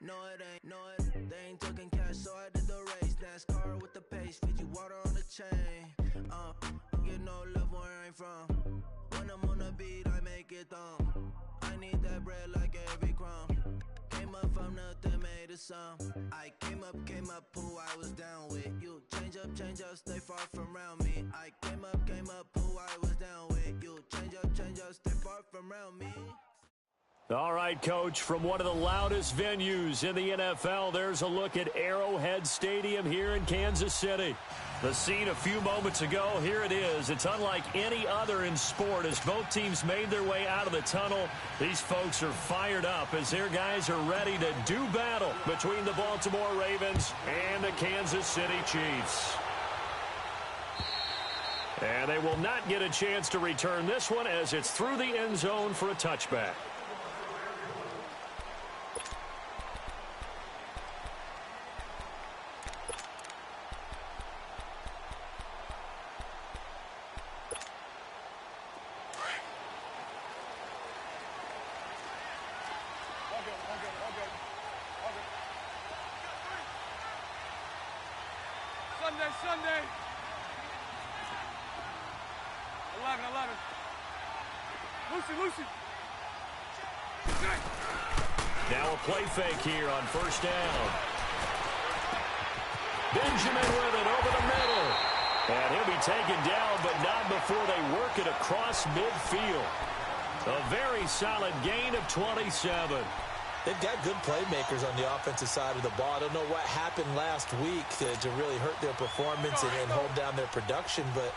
They ain't talking cash, so I did the race. NASCAR with the pace, Fiji water on the chain. Get no love where I'm from. When I'm on the beat, I make it thumb. I need that bread like every crumb. Came up from nothing, made a sum. I came up, who I was down with. You change up, stay far from around me. I came up, who I was down with. You change up, stay far from around me. All right, Coach, from one of the loudest venues in the NFL, there's a look at Arrowhead Stadium here in Kansas City. The scene a few moments ago, here it is. It's unlike any other in sport as both teams made their way out of the tunnel. These folks are fired up as their guys are ready to do battle between the Baltimore Ravens and the Kansas City Chiefs. And they will not get a chance to return this one as it's through the end zone for a touchback. Sunday. 11. Lucy. Now a play fake here on first down. Benjamin with it over the middle. And he'll be taken down, but not before they work it across midfield. A very solid gain of 27. They've got good playmakers on the offensive side of the ball. I don't know what happened last week to really hurt their performance and hold down their production, but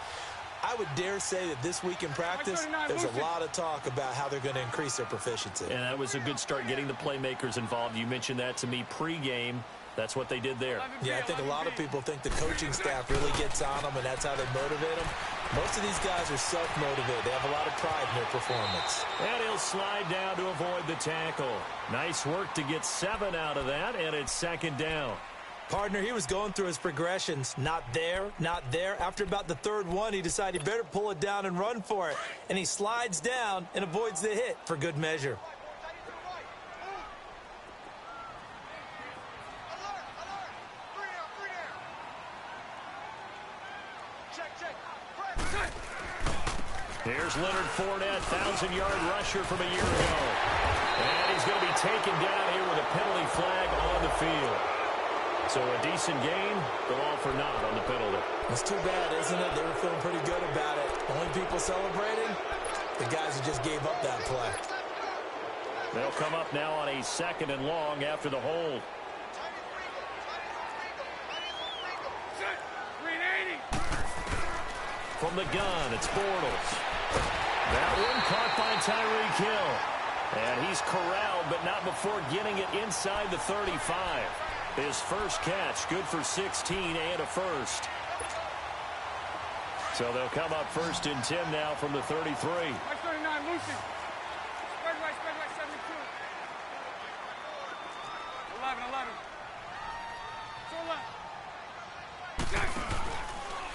I would dare say that this week in practice, there's a lot of talk about how they're going to increase their proficiency. And that was a good start getting the playmakers involved. You mentioned that to me pregame. That's what they did there. Yeah, I think a lot of people think the coaching staff really gets on them, and that's how they motivate them. Most of these guys are self-motivated. They have a lot of pride in their performance. And he'll slide down to avoid the tackle. Nice work to get 7 out of that, and it's second down. Partner, he was going through his progressions. Not there, not there. After about the third one, he decided he better pull it down and run for it. And he slides down and avoids the hit for good measure. Here's Leonard Fournette, 1,000-yard rusher from a year ago. And he's going to be taken down here with a penalty flag on the field. So a decent gain, but all for naught on the penalty. It's too bad, isn't it? They were feeling pretty good about it. Only people celebrating, the guys who just gave up that play. They'll come up now on a 2nd and long after the hold. From the gun, it's Bortles. That one caught by Tyreek Hill. And he's corralled, but not before getting it inside the 35. His first catch, good for 16 and a first. So they'll come up 1st and 10 now from the 33. 39, Lucy. Spread right, 72. 11.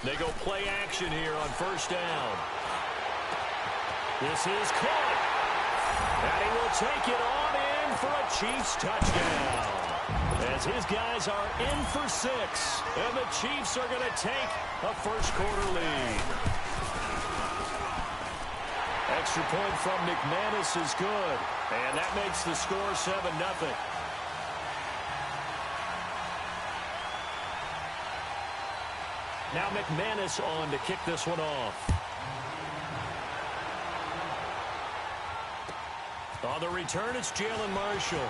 They go play action here on first down. This is caught. And he will take it on in for a Chiefs touchdown. As his guys are in for 6. And the Chiefs are going to take a first-quarter lead. Extra point from McManus is good. And that makes the score 7-0. Now McManus on to kick this one off. On the return, it's Jalen Marshall.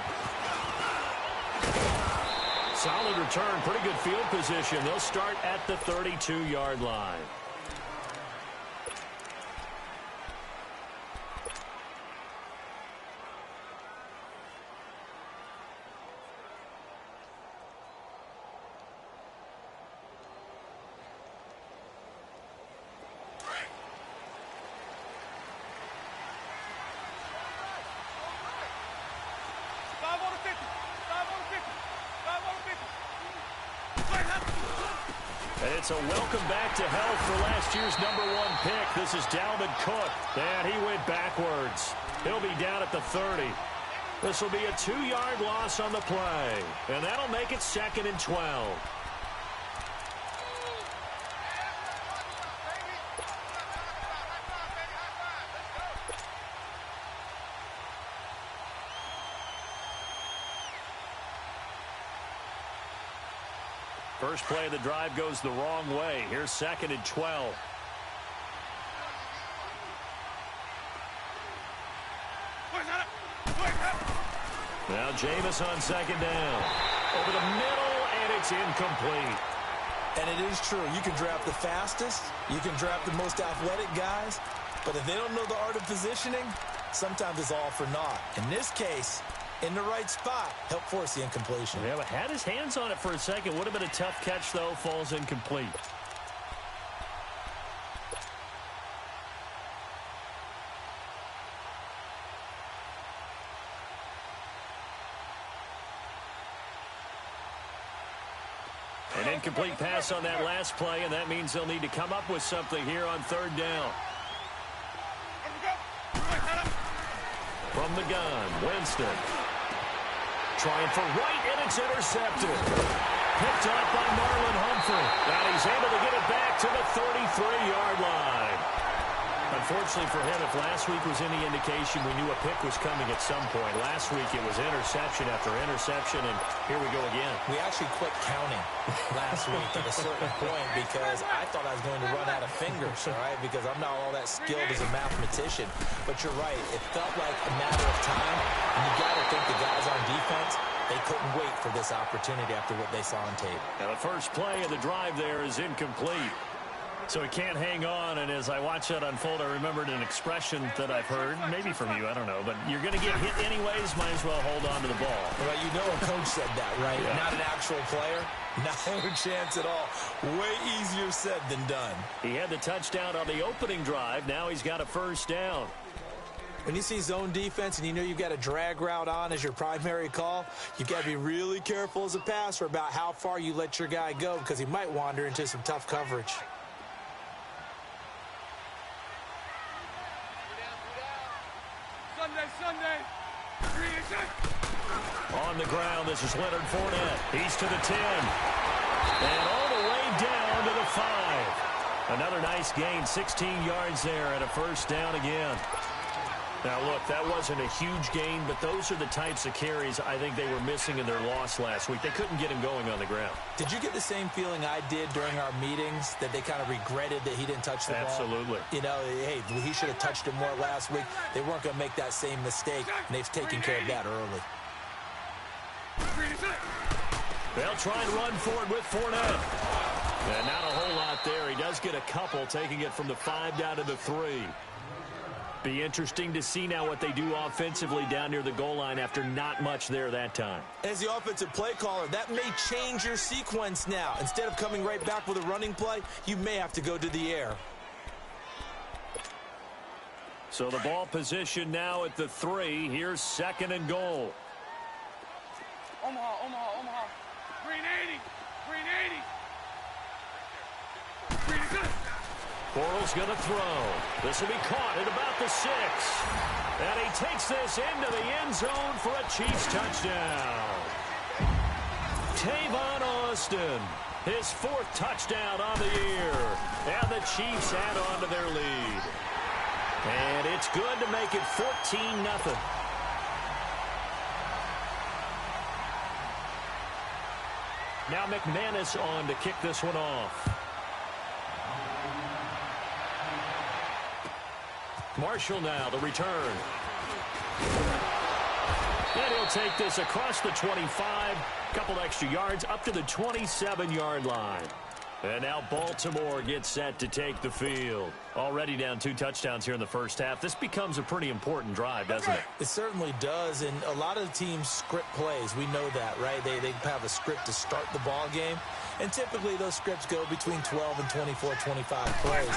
Solid return, pretty good field position. They'll start at the 32-yard line. It's a welcome back to health for last year's #1 pick. This is Dalvin Cook. And he went backwards. He'll be down at the 30. This will be a 2-yard loss on the play, and that'll make it 2nd and 12. First play of the drive goes the wrong way. Here's 2nd and 12. Now Jameis on 2nd down. Over the middle, and it's incomplete. And it is true. You can draft the fastest. You can draft the most athletic guys. But if they don't know the art of positioning, sometimes it's all for naught. In this case, in the right spot, help force the incompletion. Yeah, but had his hands on it for a second. Would have been a tough catch, though. Falls incomplete. An incomplete pass on that last play, and that means they'll need to come up with something here on 3rd down. From the gun, Winston. Trying for right, and it's intercepted. Picked up by Marlon Humphrey. And he's able to get it back to the 33-yard line. Unfortunately for him, if last week was any indication, we knew a pick was coming at some point. Last week it was interception after interception, and here we go again. We actually quit counting last week at a certain point because I thought I was going to run out of fingers, all right, because I'm not all that skilled as a mathematician. But you're right. It felt like a matter of time, and you got to think the guys on defense, they couldn't wait for this opportunity after what they saw on tape. Now the first play of the drive there is incomplete. So he can't hang on, and as I watch that unfold, I remembered an expression that I've heard, maybe from you, I don't know, but you're going to get hit anyways, might as well hold on to the ball. Well, you know a coach said that, right? Yeah. Not an actual player. No chance at all. Way easier said than done. He had the touchdown on the opening drive. Now he's got a first down. When you see zone defense and you know you've got a drag route on as your primary call, you've got to be really careful as a passer about how far you let your guy go because he might wander into some tough coverage. Sunday. On the ground, this is Leonard Fournette. He's to the 10. And all the way down to the 5. Another nice gain, 16 yards there and a first down again. Now, look, that wasn't a huge gain, but those are the types of carries I think they were missing in their loss last week. They couldn't get him going on the ground. Did you get the same feeling I did during our meetings, that they kind of regretted that he didn't touch the ball? Absolutely. You know, hey, he should have touched it more last week. They weren't going to make that same mistake, and they've taken care of that early. They'll try and run for it with Fournette. And not a whole lot there. He does get a couple, taking it from the 5 down to the 3. Be interesting to see now what they do offensively down near the goal line after not much there that time. As the offensive play caller, that may change your sequence now. Instead of coming right back with a running play, you may have to go to the air. So the ball position now at the 3. Here's 2nd and goal. Omaha. Green 80. Borrell's going to throw. This will be caught at about the 6. And he takes this into the end zone for a Chiefs touchdown. Tavon Austin, his 4th touchdown on the year. And the Chiefs add on to their lead. And it's good to make it 14-0. Now McManus on to kick this one off. Marshall now, the return. And he'll take this across the 25. Couple extra yards up to the 27-yard line. And now Baltimore gets set to take the field. Already down 2 touchdowns here in the first half. This becomes a pretty important drive, doesn't it? It certainly does, and a lot of teams script plays. We know that, right? They have a script to start the ball game, and typically those scripts go between 12 and 24, 25 plays.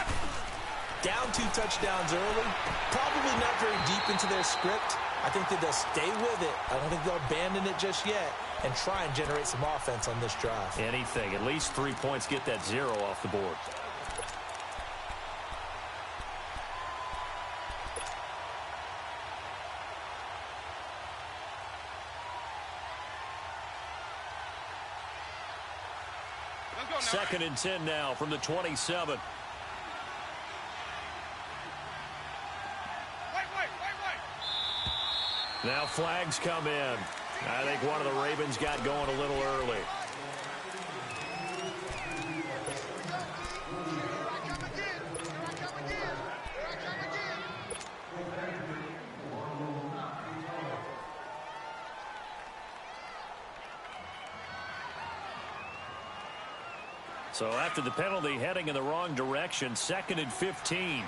Down 2 touchdowns early, probably not very deep into their script. I think that they'll stay with it. I don't think they'll abandon it just yet and try and generate some offense on this drive. Anything. At least 3 points, get that 0 off the board. 2nd and 10 now from the 27. Now flags come in. I think one of the Ravens got going a little early. So after the penalty, heading in the wrong direction, 2nd and 15.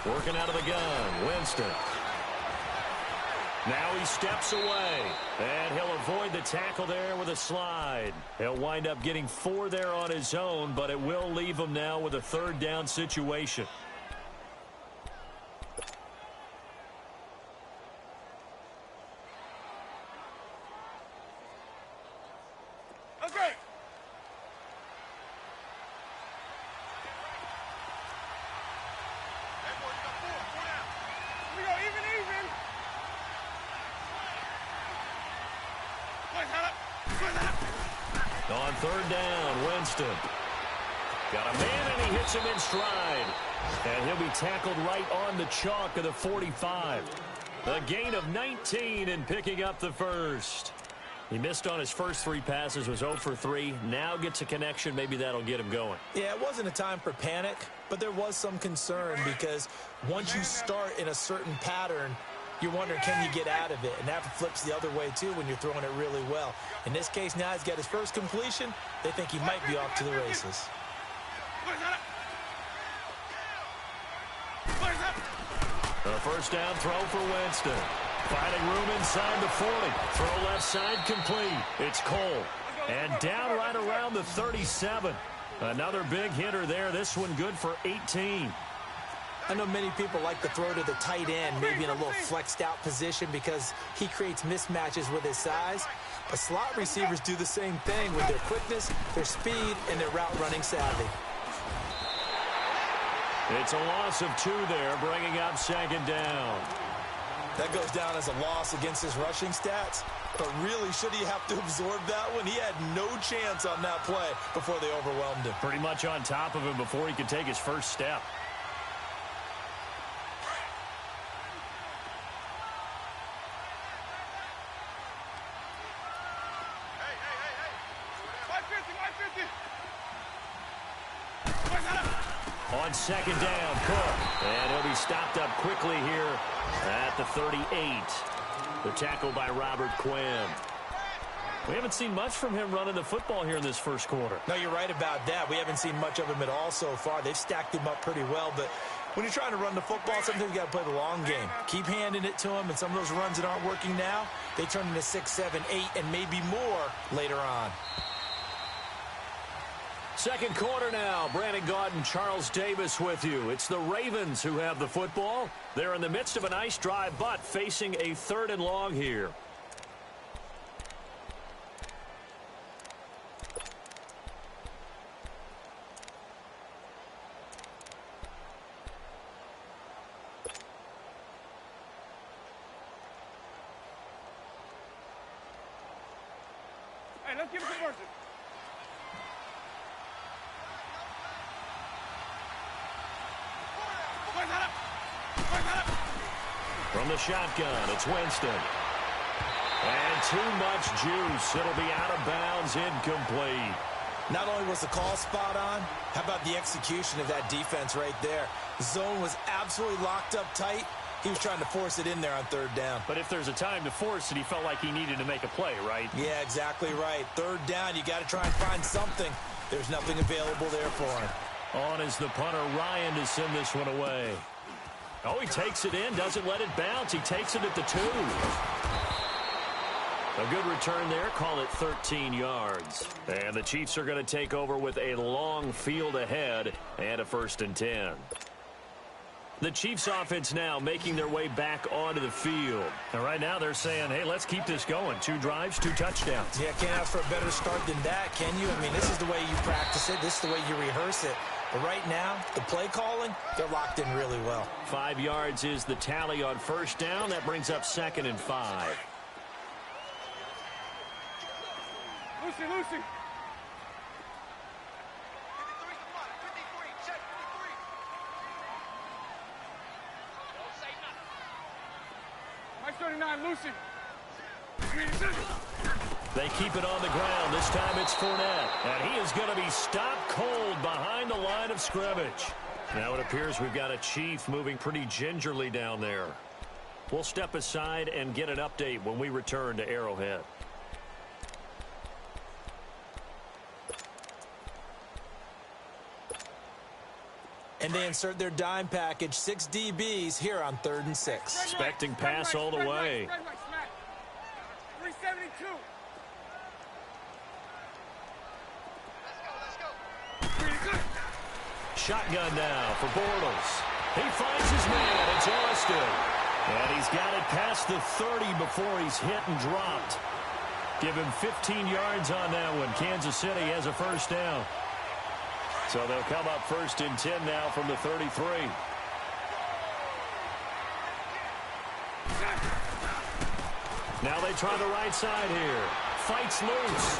Working out of the gun, Winston. Now he steps away, and he'll avoid the tackle there with a slide. He'll wind up getting 4 there on his own, but it will leave him now with a 3rd down situation. Okay. We go even. On 3rd down, Winston. Got a man, and he hits him in stride. And he'll be tackled right on the chalk of the 45. A gain of 19 and picking up the 1st. He missed on his first 3 passes, was 0 for 3. Now gets a connection. Maybe that'll get him going. Yeah, it wasn't a time for panic, but there was some concern because once you start in a certain pattern, you're wondering, can you get out of it? And that flips the other way, too, when you're throwing it really well. In this case, now he's got his first completion. They think he might be off to the races. A 1st down throw for Winston. Finding room inside the 40. Throw left side complete. It's Cole. And down right around the 37. Another big hitter there. This one good for 18. I know many people like to throw to the tight end, maybe in a little flexed out position because he creates mismatches with his size. But slot receivers do the same thing with their quickness, their speed, and their route running savvy. It's a loss of 2 there, bringing up 2nd down. That goes down as a loss against his rushing stats. But really, should he have to absorb that one? He had no chance on that play before they overwhelmed him. Pretty much on top of him before he could take his first step. On 2nd down, Cook. And he'll be stopped up quickly here at the 38. The tackle by Robert Quinn. We haven't seen much from him running the football here in this 1st quarter. No, you're right about that. We haven't seen much of him at all so far. They've stacked him up pretty well, but when you're trying to run the football, sometimes you got to play the long game. Keep handing it to him, and some of those runs that aren't working now, they turn into 6, 7, 8, and maybe more later on. 2nd quarter now. Brandon Gaudin, Charles Davis with you. It's the Ravens who have the football. They're in the midst of a nice drive, but facing a 3rd and long here. Hey, let's get it to work. From the shotgun, it's Winston. And too much juice. It'll be out of bounds, incomplete. Not only was the call spot on, how about the execution of that defense right there? The zone was absolutely locked up tight. He was trying to force it in there on 3rd down. But if there's a time to force it, he felt like he needed to make a play, right? Yeah, exactly right. 3rd down, you got to try and find something. There's nothing available there for him. On is the punter, Ryan, to send this one away. Oh, he takes it in, doesn't let it bounce. He takes it at the 2. A good return there, call it 13 yards. And the Chiefs are going to take over with a long field ahead and a 1st and 10. The Chiefs offense now making their way back onto the field. And right now they're saying, hey, let's keep this going. 2 drives, 2 touchdowns. Yeah, can't ask for a better start than that, can you? I mean, this is the way you practice it. This is the way you rehearse it. But right now, the play calling, they're locked in really well. 5 yards is the tally on 1st down. That brings up 2nd and 5. Lucy, Lucy. 53, come on. 53, check 53. Don't say nothing. Mike 39, Lucy. They keep it on the ground. This time it's Fournette. And he is going to be stopped cold behind the line of scrimmage. Now it appears we've got a Chief moving pretty gingerly down there. We'll step aside and get an update when we return to Arrowhead. And they insert their dime package, 6 DBs here on 3rd and 6. Expecting pass all the way. 372. Let's go. Shotgun now for Bortles. He finds his man. It's Austin. And he's got it past the 30 before he's hit and dropped. Give him 15 yards on that one. Kansas City has a first down. So they'll come up 1st and 10 now from the 33. Now they try the right side here. Fights loose.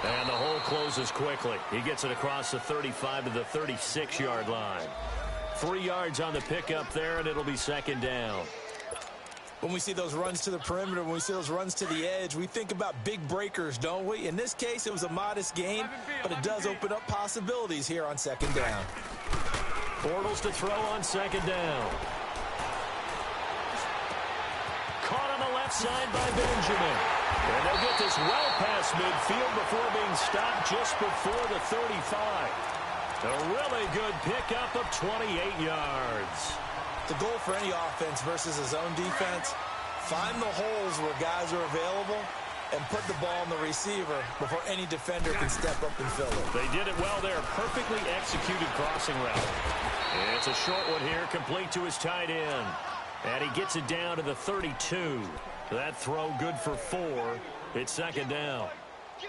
And the hole closes quickly. He gets it across the 35 to the 36-yard line. 3 yards on the pickup there, and it'll be 2nd down. When we see those runs to the perimeter, when we see those runs to the edge, we think about big breakers, don't we? In this case, it was a modest gain, but it does open up possibilities here on 2nd down. Bortles to throw on 2nd down. Caught on the left side by Benjamin. And they'll get this well past midfield before being stopped just before the 35. A really good pickup of 28 yards. The goal for any offense versus a zone defense, find the holes where guys are available and put the ball on the receiver before any defender can step up and fill it. They did it well there. Perfectly executed crossing route. It's a short one here, complete to his tight end. And he gets it down to the 32. That throw good for 4. It's 2nd down.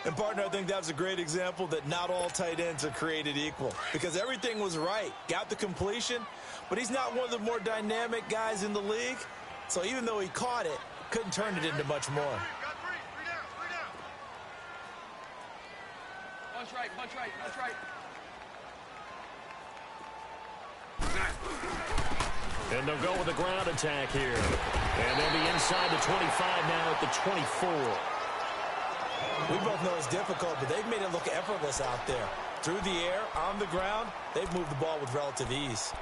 And, partner, I think that was a great example that not all tight ends are created equal because everything was right. Got the completion, but he's not one of the more dynamic guys in the league. So even though he caught it, couldn't turn it into much more. Got three down. Bunch right, bunch right, bunch right. And they'll go with a ground attack here. And they'll be inside the 25 now at the 24. We both know it's difficult, but they've made it look effortless out there. Through the air, on the ground, they've moved the ball with relative ease.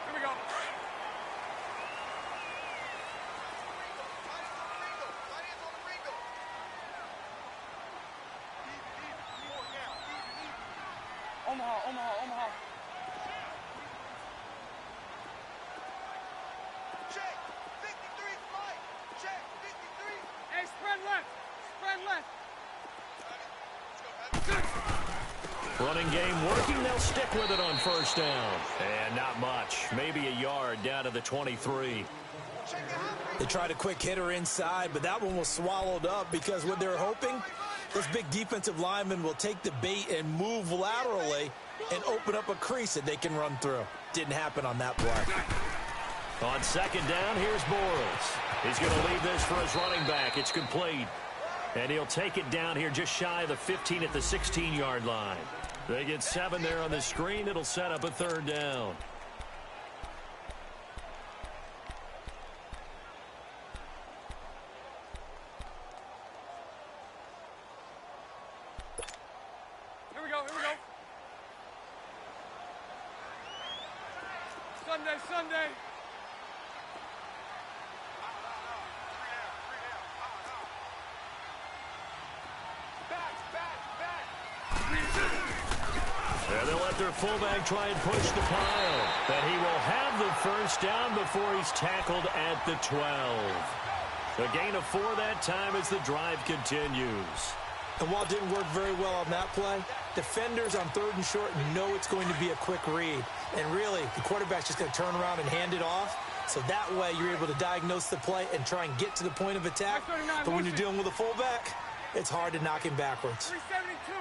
Here we go. Omaha. Check 53, Mike. Check 53. Hey, spread left. Running game working. They'll stick with it on 1st down. And not much. Maybe a yard down to the 23. They tried a quick hitter inside, but that one was swallowed up because what they're hoping, this big defensive lineman will take the bait and move laterally and open up a crease that they can run through. Didn't happen on that play. On 2nd down, here's Bortles. He's going to leave this for his running back. It's complete. And he'll take it down here just shy of the 15 at the 16-yard line. They get 7 there on the screen. It'll set up a 3rd down. Here we go. Sunday. And they'll let their fullback try and push the pile. And he will have the 1st down before he's tackled at the 12. A gain of 4 that time as the drive continues. And while it didn't work very well on that play, defenders on 3rd and short know it's going to be a quick read. And really, the quarterback's just going to turn around and hand it off. So that way you're able to diagnose the play and try and get to the point of attack. But when you're dealing with a fullback, it's hard to knock him backwards. 372.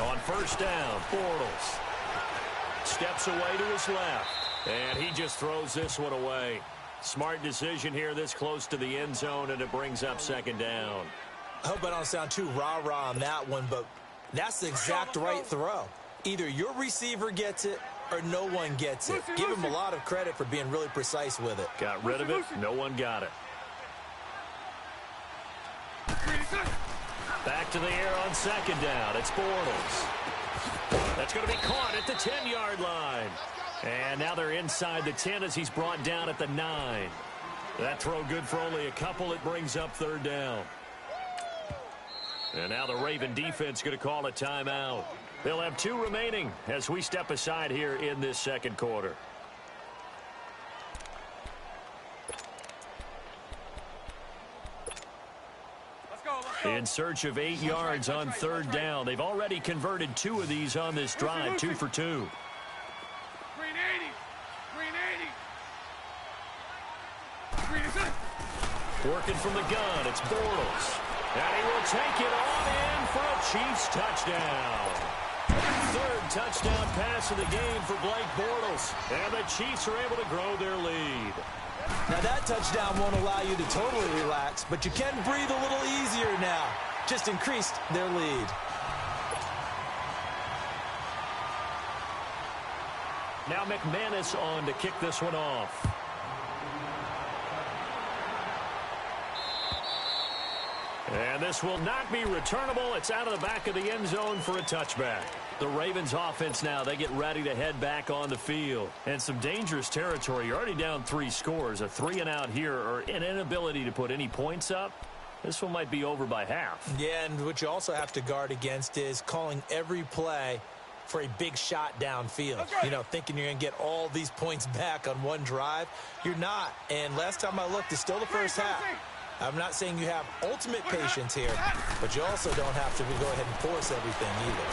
On 1st down, Bortles steps away to his left. And he just throws this one away. Smart decision here this close to the end zone, and it brings up second down. I hope I don't sound too rah-rah on that one, but that's the exact right throw. Either your receiver gets it or no one gets it. Give him a lot of credit for being really precise with it. Got rid of it. No one got it. Back to the air on second down. It's Bortles. That's going to be caught at the 10-yard line. And now they're inside the 10 as he's brought down at the 9. That throw good for only a couple. It brings up third down. And now the Raven defense going to call a timeout. They'll have 2 remaining as we step aside here in this second quarter. In search of 8 yards on third down. They've already converted 2 of these on this drive, 2 for 2. Green 80. Green 80. Green is it. Working from the gun, it's Bortles. And he will take it on in for a Chiefs touchdown. Third touchdown pass of the game for Blake Bortles. And the Chiefs are able to grow their lead. Now that touchdown won't allow you to totally relax, but you can breathe a little easier now. Just increased their lead. Now McManus on to kick this one off. And this will not be returnable. It's out of the back of the end zone for a touchback. The Ravens offense now, they get ready to head back on the field. And some dangerous territory. You're already down 3 scores. A 3-and-out here or an inability to put any points up. This one might be over by half. Yeah, and what you also have to guard against is calling every play for a big shot downfield. You know, thinking you're going to get all these points back on one drive. You're not. And last time I looked, it's still the first half. I'm not saying you have ultimate patience here, but you also don't have to go ahead and force everything either.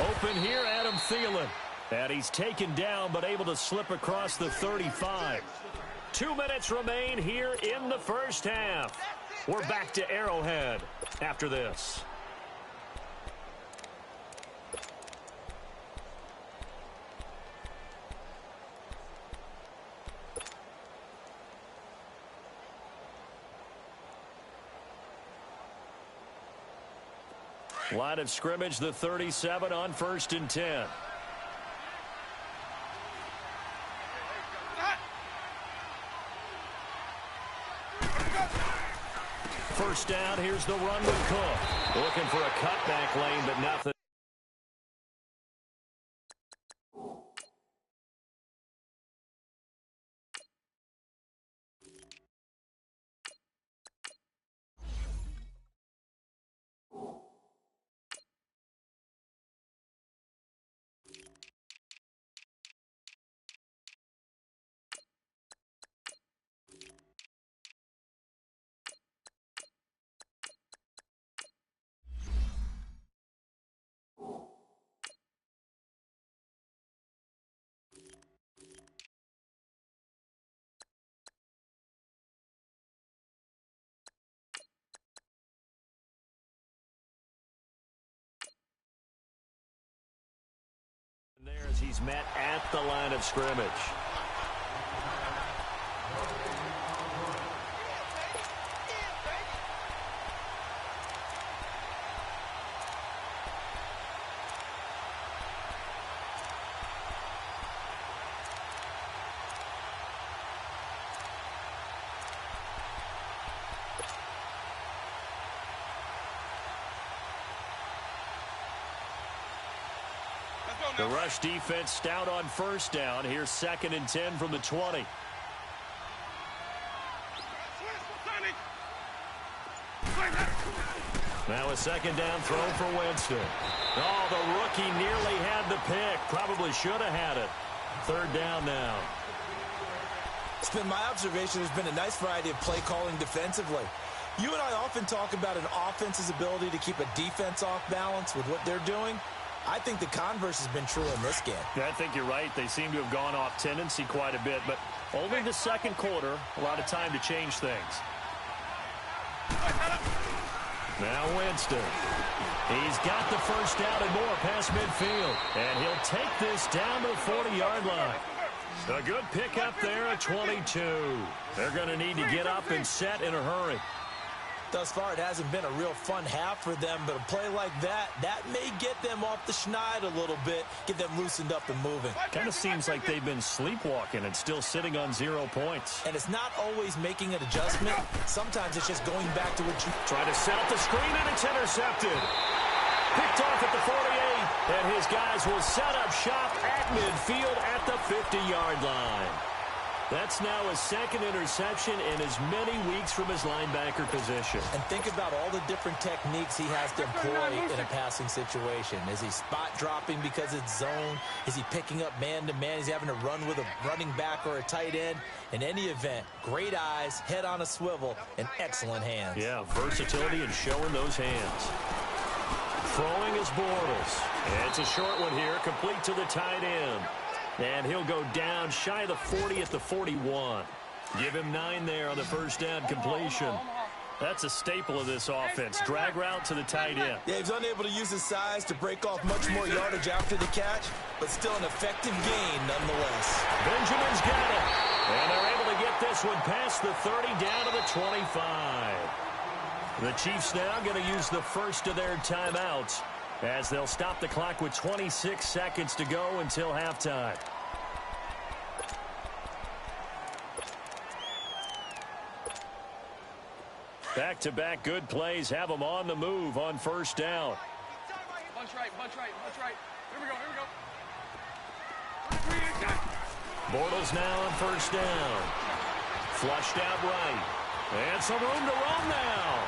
Open here, Adam Thielen. And he's taken down, but able to slip across the 35. 2 minutes remain here in the first half. We're back to Arrowhead after this. Line of scrimmage, the 37 on 1st and 10. First down, here's the run with Cook. Looking for a cutback lane, but nothing. There as he's met at the line of scrimmage. The rush defense stout on first down. Here's 2nd and 10 from the 20. Now a 2nd down throw for Winston. Oh, the rookie nearly had the pick. Probably should have had it. 3rd down now. It's been my observation there's been a nice variety of play calling defensively. You and I often talk about an offense's ability to keep a defense off balance with what they're doing. I think the converse has been true in this game. Yeah, I think you're right. They seem to have gone off tendency quite a bit, but only the second quarter, a lot of time to change things. Now Winston. He's got the first down and more past midfield, and he'll take this down to the 40-yard line. A good pickup there at 22. They're going to need to get up and set in a hurry. Thus far, it hasn't been a real fun half for them, but a play like that may get them off the schneid a little bit, get them loosened up and moving. Kind of seems like they've been sleepwalking and still sitting on 0 points. And it's not always making an adjustment. Sometimes it's just going back to what you... Try to set up the screen, and it's intercepted. Picked off at the 48, and his guys will set up shop at midfield at the 50-yard line. That's now his second interception in as many weeks from his linebacker position. And think about all the different techniques he has to employ in a passing situation. Is he spot dropping because it's zone? Is he picking up man-to-man? Is he having to run with a running back or a tight end? In any event, great eyes, head on a swivel, and excellent hands. Yeah, versatility and showing those hands. Throwing is Bortles. And it's a short one here, complete to the tight end. And he'll go down shy of the 40 at the 41. Give him 9 there on the first down completion. That's a staple of this offense. Drag route to the tight end. Yeah, he's unable to use his size to break off much more yardage after the catch, but still an effective gain nonetheless. Benjamin's got it. And they're able to get this one past the 30 down to the 25. The Chiefs now going to use the first of their timeouts, as they'll stop the clock with 26 seconds to go until halftime. Back-to-back good plays have them on the move on first down. Bunch right, bunch right, bunch right. Here we go, here we go. Bortles now on first down. Flushed out right. And some room to run now.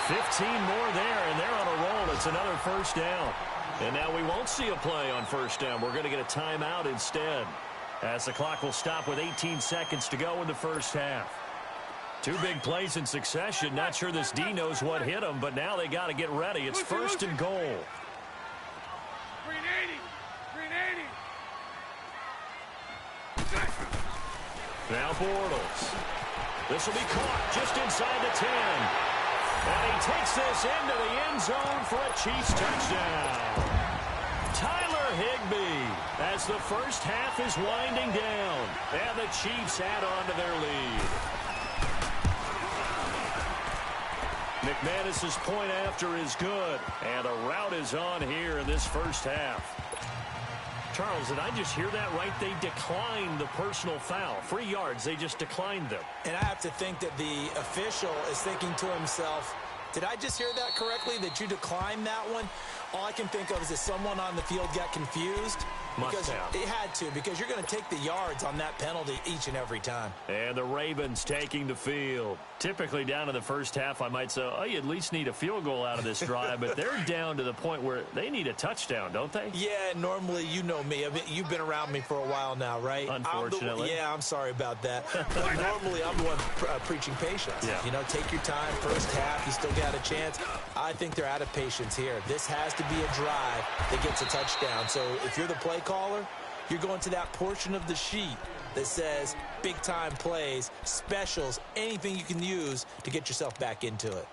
15 more there, and they're on a roll. It's another first down. And now we won't see a play on first down. We're going to get a timeout instead, as the clock will stop with 18 seconds to go in the first half. 2 big plays in succession. Not sure this D knows what hit them, but now they got to get ready. It's first and goal. Green 80. Green 80. Now Bortles. This will be caught just inside the 10. And he takes this into the end zone for a Chiefs touchdown. Tyler Higbee, as the first half is winding down, and the Chiefs add on to their lead. McManus's point after is good, and a route is on here in this first half. Charles, did I just hear that right? They declined the personal foul. 3 yards, they just declined them. And I have to think that the official is thinking to himself, did I just hear that correctly, that you declined that one? All I can think of is that someone on the field got confused. Must have. It had to, because you're going to take the yards on that penalty each and every time. And the Ravens taking the field. Typically down in the first half, I might say, oh, you at least need a field goal out of this drive, but they're down to the point where they need a touchdown, don't they? Yeah, normally, you know me. I mean, you've been around me for a while now, right? Unfortunately. I'm sorry about that. But normally, I'm the one preaching patience. Yeah. You know, take your time, first half, you still got a chance. I think they're out of patience here. This has to be a drive that gets a touchdown. So if you're the play caller, you're going to that portion of the sheet that says big-time plays, specials, anything you can use to get yourself back into it.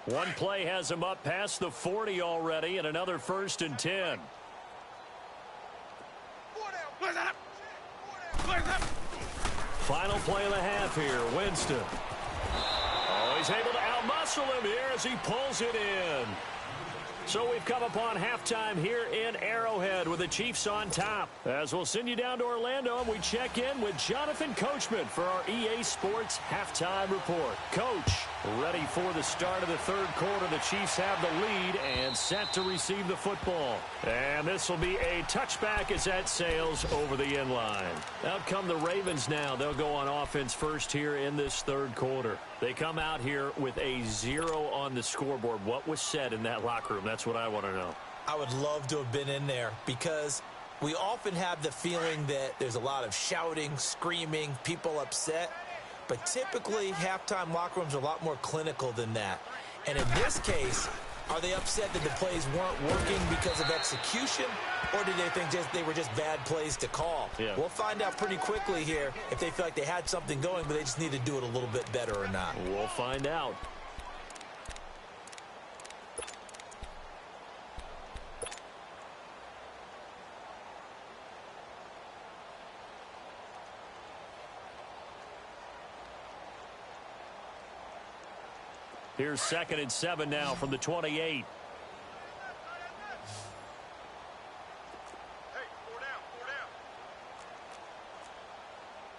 One play has him up past the 40 already, and another first and 10. Final play of the half here. Winston. Oh, he's able to outmuscle him here as he pulls it in. So we've come upon halftime here in Arrowhead with the Chiefs on top. As we'll send you down to Orlando, and we check in with Jonathan Coachman for our EA Sports Halftime Report. Coach, ready for the start of the third quarter. The Chiefs have the lead and set to receive the football. And this will be a touchback as that sails over the end line. Out come the Ravens now. They'll go on offense first here in this third quarter. They come out here with a 0 on the scoreboard. What was said in that locker room? That's what I want to know. I would love to have been in there, because we often have the feeling that there's a lot of shouting, screaming, people upset. but typically halftime locker rooms are a lot more clinical than that. And in this case, are they upset that the plays weren't working because of execution, or do they think they were just bad plays to call? Yeah. We'll find out pretty quickly here if they feel like they had something going, but they just need to do it a little bit better or not. We'll find out. Here's 2nd and 7 now from the 28. Hey, 4 down, 4 down.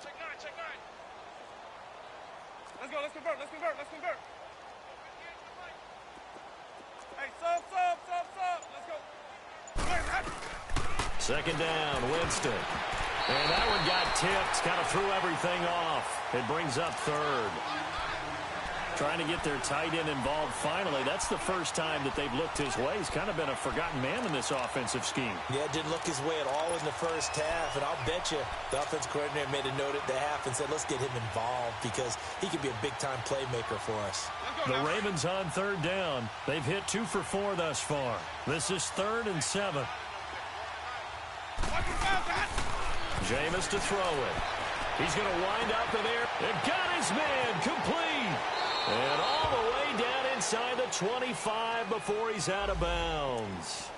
Check 9, check 9. Let's go, let's convert, let's convert, let's convert. Hey, sub. Let's go. 2nd down, Winston. And that one got tipped, kind of threw everything off. It brings up 3rd. Trying to get their tight end involved finally. That's the first time that they've looked his way. He's kind of been a forgotten man in this offensive scheme. Yeah, didn't look his way at all in the first half, and I'll bet you the offense coordinator made a note at the half and said, let's get him involved because he could be a big-time playmaker for us. The Ravens on 3rd down. They've hit 2 for 4 thus far. This is 3rd and 7. Jameis to throw it. He's going to wind up in there. It got his man complete. And all the way down inside the 25 before he's out of bounds.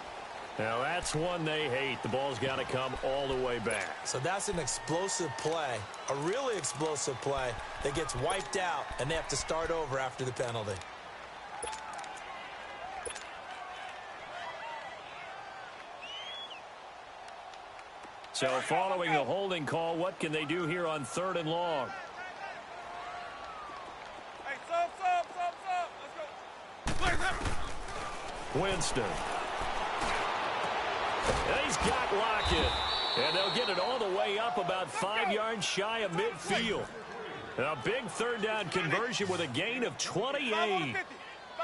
Now that's one they hate. The ball's got to come all the way back. So that's an explosive play, a really explosive play that gets wiped out, and they have to start over after the penalty. So following the holding call, what can they do here on 3rd and long? Hey, sub. Let's go. Winston. And he's got Lockett. And they'll get it all the way up about 5 yards shy of midfield. A big 3rd down conversion with a gain of 28.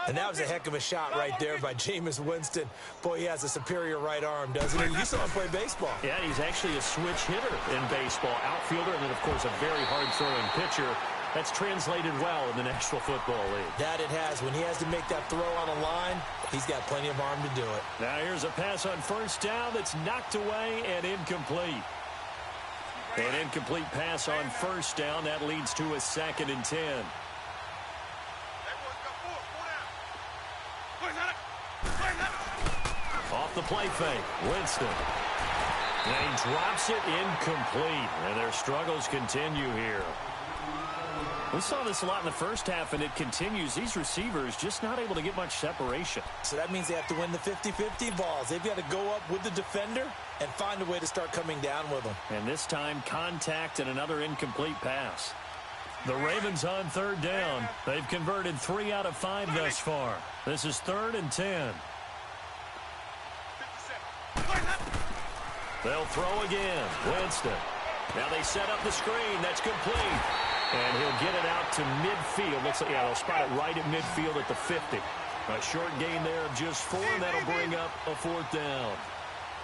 And that was a heck of a shot right there by Jameis Winston. Boy, he has a superior right arm, doesn't he? You saw him play baseball. Yeah, he's actually a switch hitter in baseball. Outfielder, and then, of course, a very hard-throwing pitcher. That's translated well in the National Football League. That it has. When he has to make that throw on a line, he's got plenty of arm to do it. Now here's a pass on 1st down that's knocked away and incomplete. An incomplete pass on 1st down. That leads to a 2nd and 10. Off the play fake, Winston. And he drops it incomplete. And their struggles continue here. We saw this a lot in the first half, and it continues. These receivers just not able to get much separation. So that means they have to win the 50-50 balls. They've got to go up with the defender and find a way to start coming down with them. And this time, contact and another incomplete pass. The Ravens on 3rd down. They've converted 3 out of 5 thus far. This is 3rd and 10. They'll throw again. Winston. Now they set up the screen. That's complete. And he'll get it out to midfield. Looks like, yeah, they'll spot it right at midfield at the 50. A short gain there of just 4, and that'll bring up a 4th down.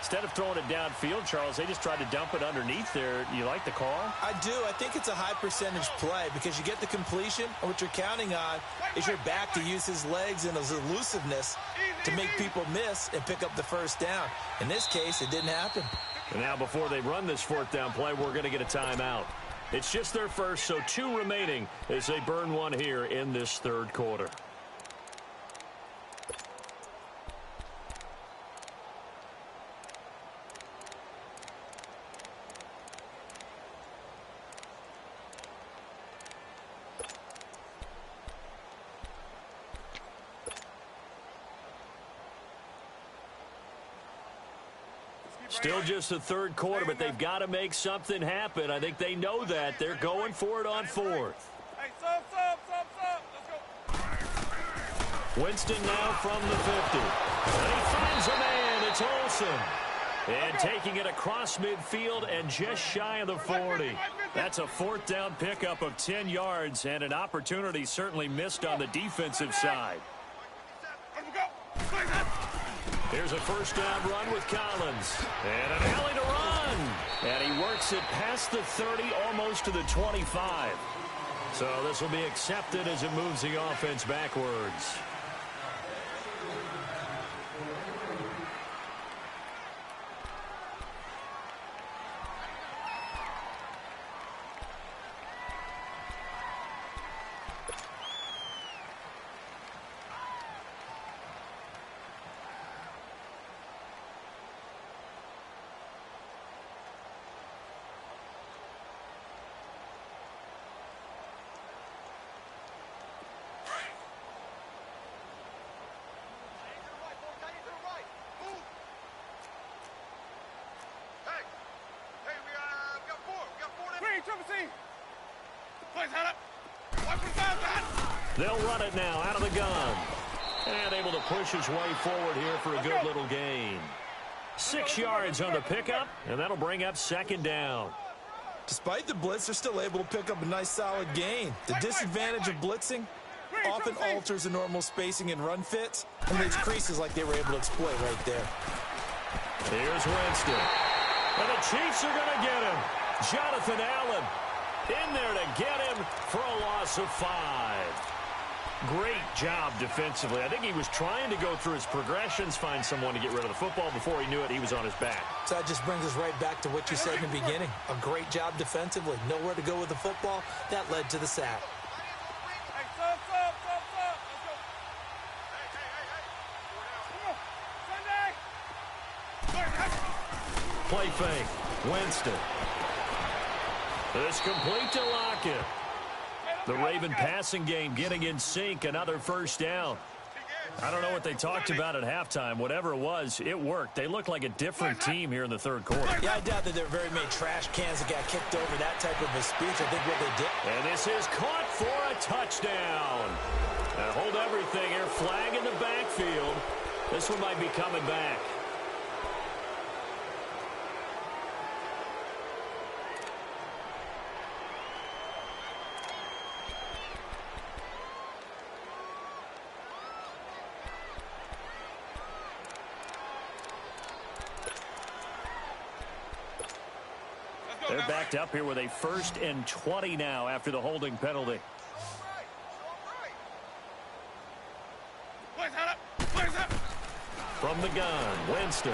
Instead of throwing it downfield, Charles, they just tried to dump it underneath there. You like the call? I do. I think it's a high percentage play because you get the completion, and what you're counting on is your back to use his legs and his elusiveness to make people miss and pick up the 1st down. In this case, it didn't happen. And now before they run this 4th down play, we're going to get a timeout. It's just their first, so 2 remaining as they burn one here in this 3rd quarter. Still just the 3rd quarter, but they've got to make something happen. I think they know that. They're going for it on 4th. Hey, sub. Let's go. Winston now from the 50. And he finds a man. It's Olsen. And taking it across midfield and just shy of the 40. That's a 4th down pickup of 10 yards and an opportunity certainly missed on the defensive side. Here's a 1st down run with Collins. And an alley to run. And he works it past the 30, almost to the 25. So this will be accepted as it moves the offense backwards. They'll run it now out of the gun. And able to push his way forward here for a good little gain. 6 yards on the pickup, and that'll bring up second down. Despite the blitz, they're still able to pick up a nice solid gain. The disadvantage of blitzing often alters the normal spacing and run fits, and leaves creases like they were able to exploit right there. Here's Winston. And the Chiefs are going to get him. Jonathan Allen in there to get him for a loss of 5. Great job defensively. I think he was trying to go through his progressions, find someone to get rid of the football. Before he knew it, he was on his back. So that just brings us right back to what you said in the beginning. A great job defensively. Nowhere to go with the football. That led to the sack. Play fake. Winston. It's complete to Lockett. The Raven passing game getting in sync. Another first down. I don't know what they talked about at halftime. Whatever it was, it worked. They look like a different team here in the third quarter. Yeah, I doubt that there are very many trash cans that got kicked over that type of a speech. I think what they did. And this is caught for a touchdown. Now hold everything here. Flag in the backfield. This one might be coming back. They're backed up here with a 1st and 20 now after the holding penalty. From the gun, Winston.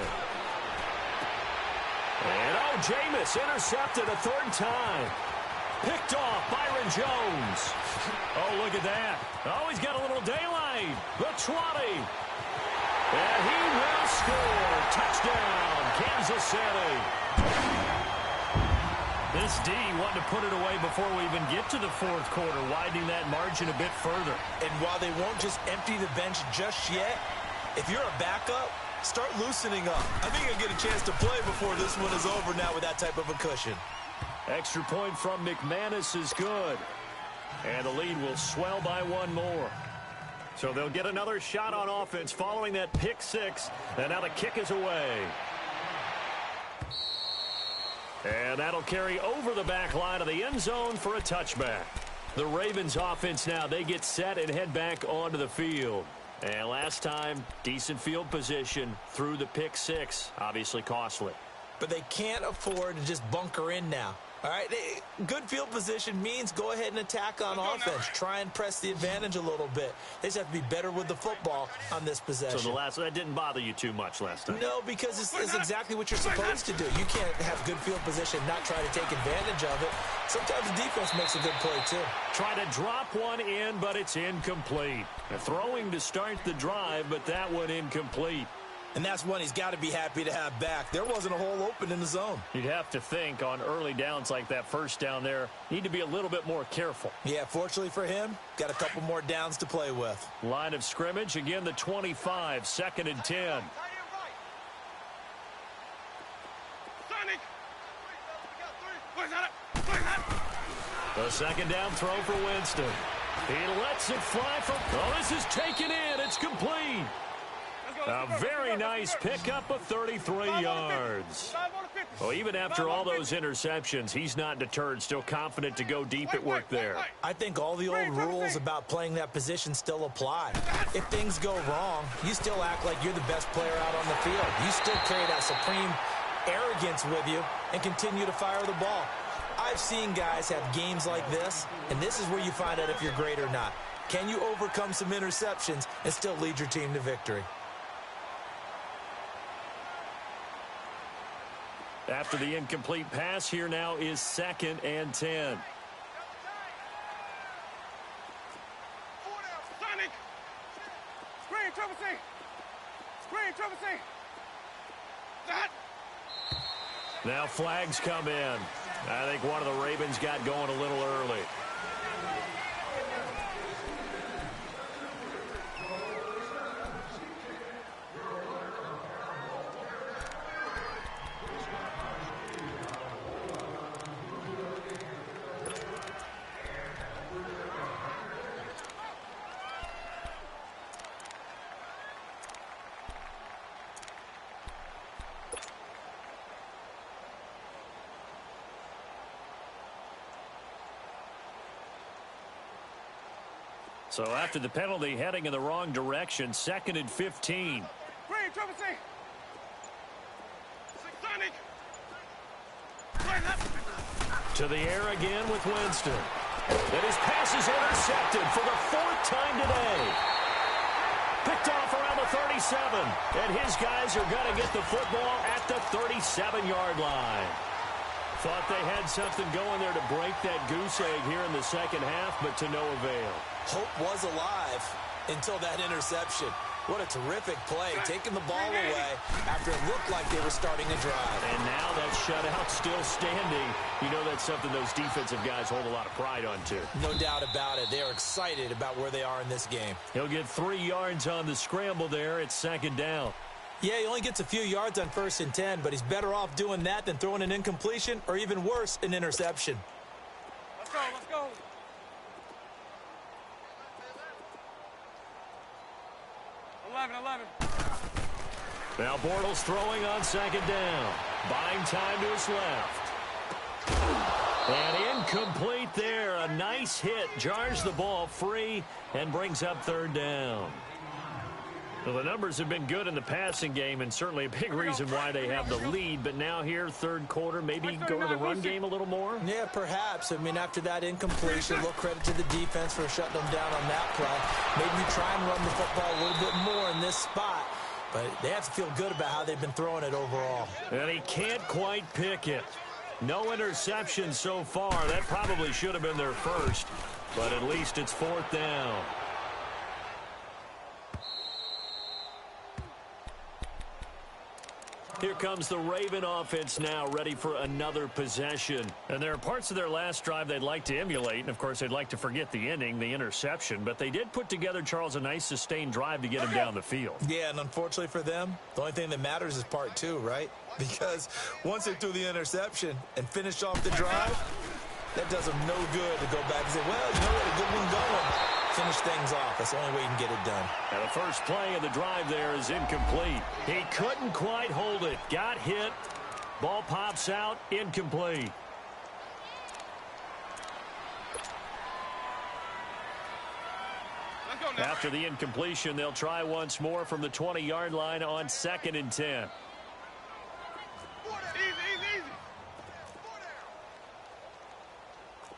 And Jameis intercepted a 3rd time. Picked off Byron Jones. Oh, look at that. Oh, he's got a little daylight. The 20. And he will score. Touchdown, Kansas City. This D wanted to put it away before we even get to the 4th quarter, widening that margin a bit further. And while they won't just empty the bench just yet, if you're a backup, start loosening up. I think you'll get a chance to play before this one is over now with that type of a cushion. Extra point from McManus is good. And the lead will swell by 1 more. So they'll get another shot on offense following that pick 6. And now the kick is away. And that'll carry over the back line of the end zone for a touchback. The Ravens offense now, they get set and head back onto the field. And last time, decent field position through the pick 6. Obviously costly. But they can't afford to just bunker in now. All right, good field position means go ahead and attack on offense. Try and press the advantage a little bit. They just have to be better with the football on this possession. So that didn't bother you too much last time? No, because it's exactly what you're supposed to do. You can't have good field position and not try to take advantage of it. Sometimes the defense makes a good play, too. Try to drop one in, but it's incomplete. Throwing to start the drive, but that one incomplete. And that's one he's got to be happy to have back. There wasn't a hole open in the zone. You'd have to think on early downs like that first down there, need to be a little bit more careful. Yeah, fortunately for him, got a couple more downs to play with. Line of scrimmage, again the 25, 2nd and 10. The 2nd down throw for Winston. He lets it fly from... Oh, this is taken in. It's complete. A very nice pickup of 33 yards. Well, even after all those interceptions, he's not deterred, still confident to go deep at work there. I think all the old rules about playing that position still apply. If things go wrong, you still act like you're the best player out on the field. You still carry that supreme arrogance with you and continue to fire the ball. I I've seen guys have games like this, and this is where you find out if you're great or not. Can you overcome some interceptions and still lead your team to victory? After the incomplete pass, here now is 2nd and 10. Sonic! Screen, triple C! Screen, triple C! That! Now flags come in. I think one of the Ravens got going a little early. So after the penalty, heading in the wrong direction, 2nd and 15. Screen, triple C! Sonic! To the air again with Winston. And his pass is intercepted for the 4th time today. Picked off around the 37. And his guys are going to get the football at the 37-yard line. Thought they had something going there to break that goose egg here in the second half, but to no avail. Hope was alive until that interception. What a terrific play, taking the ball away after it looked like they were starting a drive. And now that shutout still standing. You know that's something those defensive guys hold a lot of pride on, too. No doubt about it. They are excited about where they are in this game. He'll get 3 yards on the scramble there. It's 2nd down. Yeah, he only gets a few yards on 1st and 10, but he's better off doing that than throwing an incompletion or even worse, an interception. Let's go, let's go. Now Bortles throwing on 2nd down. Buying time to his left. And incomplete there. A nice hit. Jars the ball free and brings up 3rd down. Well, the numbers have been good in the passing game and certainly a big reason why they have the lead. But now here, 3rd quarter, maybe go to the run game a little more? Yeah, perhaps. I mean, after that incompletion, a little credit to the defense for shutting them down on that play. Maybe you try and run the football a little bit more in this spot. But they have to feel good about how they've been throwing it overall. And he can't quite pick it. No interception so far. That probably should have been their first. But at least it's 4th down. Here comes the Raven offense now, ready for another possession. And there are parts of their last drive they'd like to emulate. And, of course, they'd like to forget the ending, the interception. But they did put together, Charles, a nice sustained drive to get him down the field. Yeah, and unfortunately for them, the only thing that matters is part 2, right? Because once they threw the interception and finished off the drive, that does them no good to go back and say, well, you know what, a good one going. Finish things off. That's the only way you can get it done. And the first play of the drive there is incomplete. He couldn't quite hold it. Got hit. Ball pops out. Incomplete. After the incompletion, they'll try once more from the 20-yard line on 2nd and 10. Easy, easy, easy.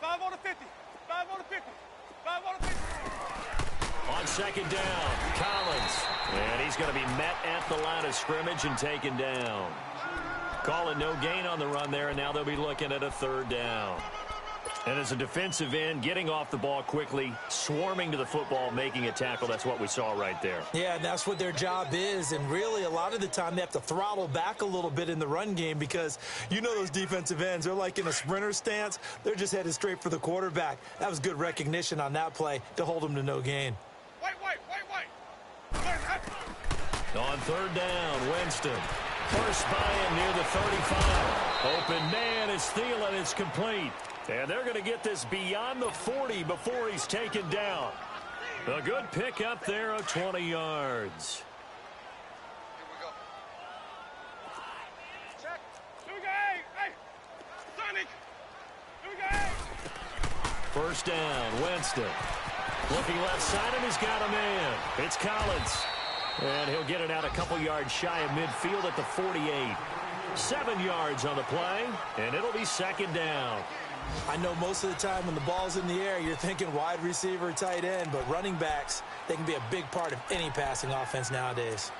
5 on the 50. 5 on the 50. 5 on the 50. On 2nd down, Collins. And he's going to be met at the line of scrimmage and taken down. Calling no gain on the run there, and now they'll be looking at a 3rd down. And as a defensive end, getting off the ball quickly, swarming to the football, making a tackle, that's what we saw right there. Yeah, and that's what their job is. And really, a lot of the time, they have to throttle back a little bit in the run game because you know those defensive ends, they're like in a sprinter stance. They're just headed straight for the quarterback. That was good recognition on that play to hold them to no gain. Wait. On 3rd down, Winston. First by him near the 35. Open man is Thielen. It's complete. And they're going to get this beyond the 40 before he's taken down. A good pickup there of 20 yards. Here we go. Check. 2 guys. Hey. Sonic. 2 guys. First down, Winston. Looking left side, and he's got a man. It's Collins. And he'll get it out a couple yards shy of midfield at the 48. 7 yards on the play, and it'll be 2nd down. I know most of the time when the ball's in the air, you're thinking wide receiver, tight end, but running backs, they can be a big part of any passing offense nowadays.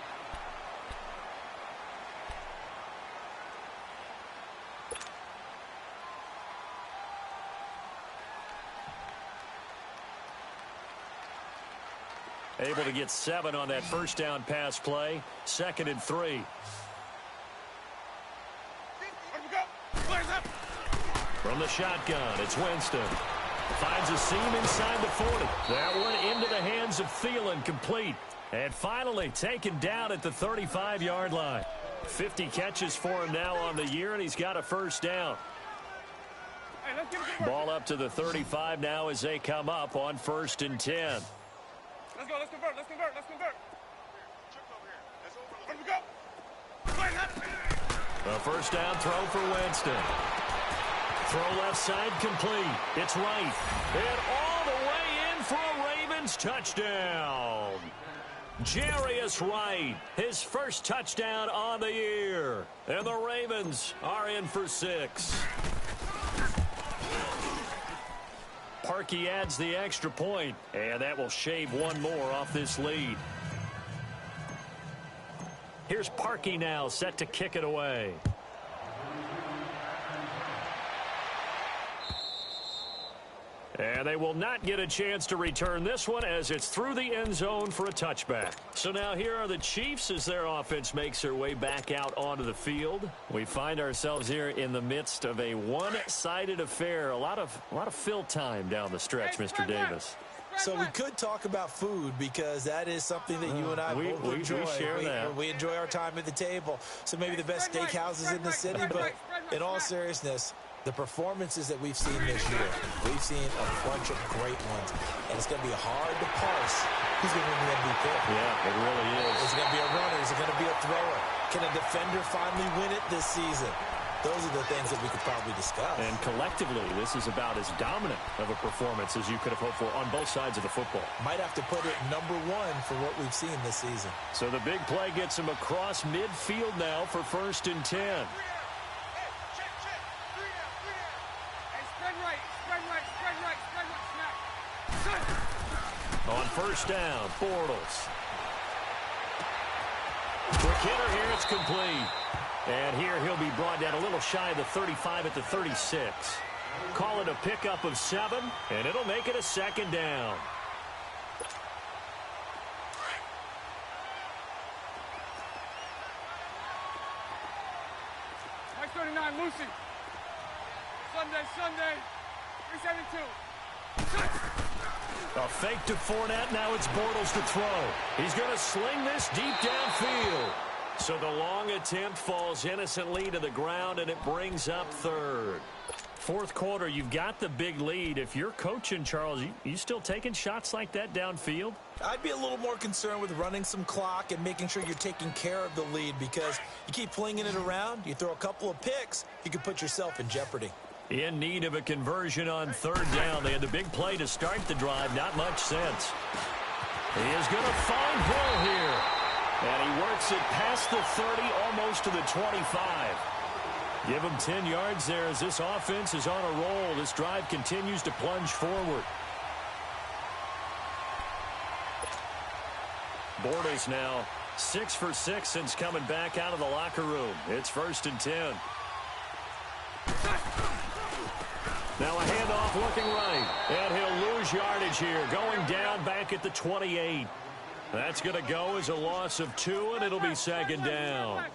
Able to get 7 on that first down pass play. 2nd and 3. From the shotgun, it's Winston. Finds a seam inside the 40. That one into the hands of Thielen, complete. And finally taken down at the 35-yard line. 50 catches for him now on the year, and he's got a first down. Ball up to the 35 now as they come up on 1st and 10. Let's go, let's convert, let's convert, let's convert. A first down throw for Winston. Throw left side complete. It's right. And all the way in for a Ravens touchdown. Jarius Wright, his first touchdown on the year. And the Ravens are in for 6. Parkey adds the extra point, and that will shave one more off this lead. Here's Parkey now, set to kick it away. And they will not get a chance to return this one as it's through the end zone for a touchback. So now here are the Chiefs as their offense makes their way back out onto the field. We find ourselves here in the midst of a one-sided affair. A lot of fill time down the stretch, Mr. Davis. So we could talk about food because that is something that you and I both enjoy. We share that. We enjoy our time at the table. So maybe the best steakhouses in the city, but in all seriousness, the performances that we've seen this year, we've seen a bunch of great ones. And it's going to be hard to parse who's going to win the MVP. Yeah, it really is. Is it going to be a runner? Is it going to be a thrower? Can a defender finally win it this season? Those are the things that we could probably discuss. And collectively, this is about as dominant of a performance as you could have hoped for on both sides of the football. Might have to put it #1 for what we've seen this season. So the big play gets him across midfield now for 1st and 10. On 1st down, Bortles. Quick hitter here, it's complete. And here he'll be brought down a little shy of the 35 at the 36. Call it a pickup of 7, and it'll make it a 2nd down. Mike 39, Lucy. Sunday, 372. A fake to Fournette, now it's Bortles to throw. He's going to sling this deep downfield. So the long attempt falls innocently to the ground, and it brings up 3rd. 4th quarter, you've got the big lead. If you're coaching, Charles, you still taking shots like that downfield? I'd be a little more concerned with running some clock and making sure you're taking care of the lead because you keep flinging it around, you throw a couple of picks, you can put yourself in jeopardy. In need of a conversion on 3rd down. They had the big play to start the drive. Not much sense. He is going to find Hill here. And he works it past the 30, almost to the 25. Give him 10 yards there as this offense is on a roll. This drive continues to plunge forward. Bortles now 6 for 6 since coming back out of the locker room. It's 1st and 10. Now a handoff looking right. And he'll lose yardage here. Going down back at the 28. That's going to go as a loss of 2, and it'll be 2nd down.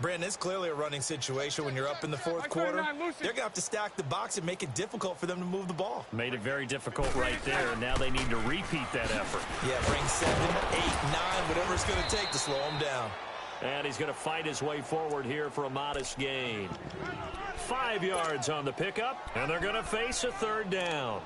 Brandon, it's clearly a running situation when you're up in the 4th quarter. They're going to have to stack the box and make it difficult for them to move the ball. Made it very difficult right there, and now they need to repeat that effort. Yeah, bring 7, 8, 9, whatever it's going to take to slow them down. And he's going to fight his way forward here for a modest gain. 5 yards on the pickup, and they're going to face a 3rd down.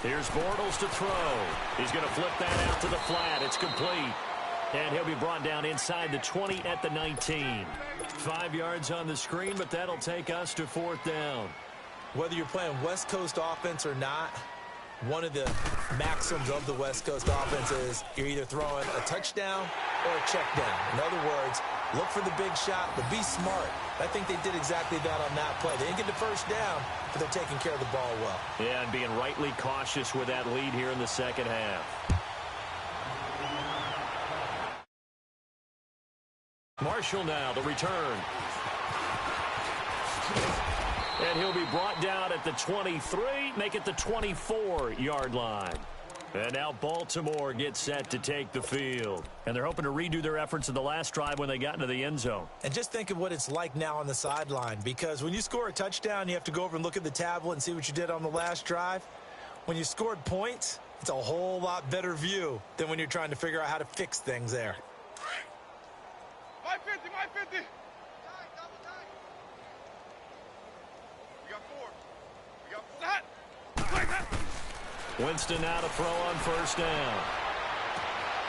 Here's Bortles to throw. He's going to flip that out to the flat. It's complete. And he'll be brought down inside the 20 at the 19. 5 yards on the screen, but that'll take us to 4th down. Whether you're playing West Coast offense or not, one of the maxims of the West Coast offense is you're either throwing a touchdown or a check down. In other words, look for the big shot, but be smart. I think they did exactly that on that play. They didn't get the first down, but they're taking care of the ball well. Yeah, and being rightly cautious with that lead here in the second half. Marshall now, the return. And he'll be brought down at the 23, make it the 24-yard line. And now Baltimore gets set to take the field. And they're hoping to redo their efforts in the last drive when they got into the end zone. And just think of what it's like now on the sideline, because when you score a touchdown, you have to go over and look at the tablet and see what you did on the last drive. When you scored points, it's a whole lot better view than when you're trying to figure out how to fix things there. My 50, my 50. We got 4. We got 4. Winston now to throw on first down.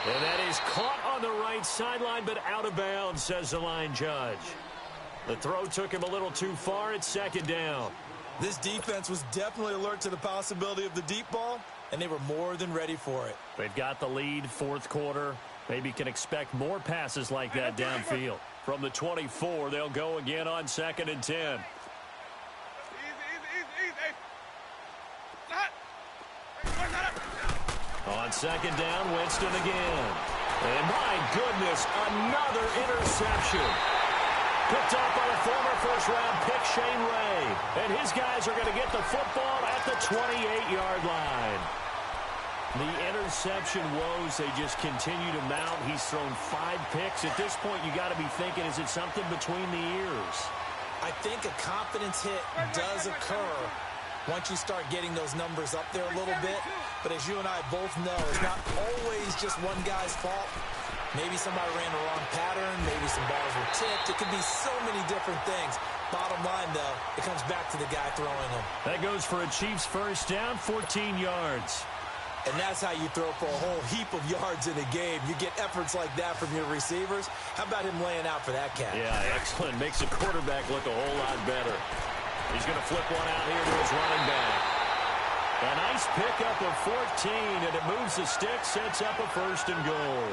And that is caught on the right sideline, but out of bounds, says the line judge. The throw took him a little too far. It's 2nd down. This defense was definitely alert to the possibility of the deep ball, and they were more than ready for it. They've got the lead, 4th quarter. Maybe can expect more passes like that downfield. From the 24, they'll go again on 2nd and 10. On 2nd down, Winston again. And my goodness, another interception. Picked up by the former first-round pick, Shane Ray. And his guys are going to get the football at the 28-yard line. The interception woes, they just continue to mount. He's thrown 5 picks. At this point, you got to be thinking, is it something between the ears? I think a confidence hit does occur once you start getting those numbers up there a little bit. But as you and I both know, it's not always just one guy's fault. Maybe somebody ran the wrong pattern. Maybe some balls were tipped. It could be so many different things. Bottom line, though, it comes back to the guy throwing them. That goes for a Chiefs first down, 14 yards. And that's how you throw for a whole heap of yards in a game. You get efforts like that from your receivers. How about him laying out for that cat? Yeah, excellent. Makes the quarterback look a whole lot better. He's going to flip one out here to his running back. A nice pickup of 14, and it moves the stick, sets up a 1st and goal.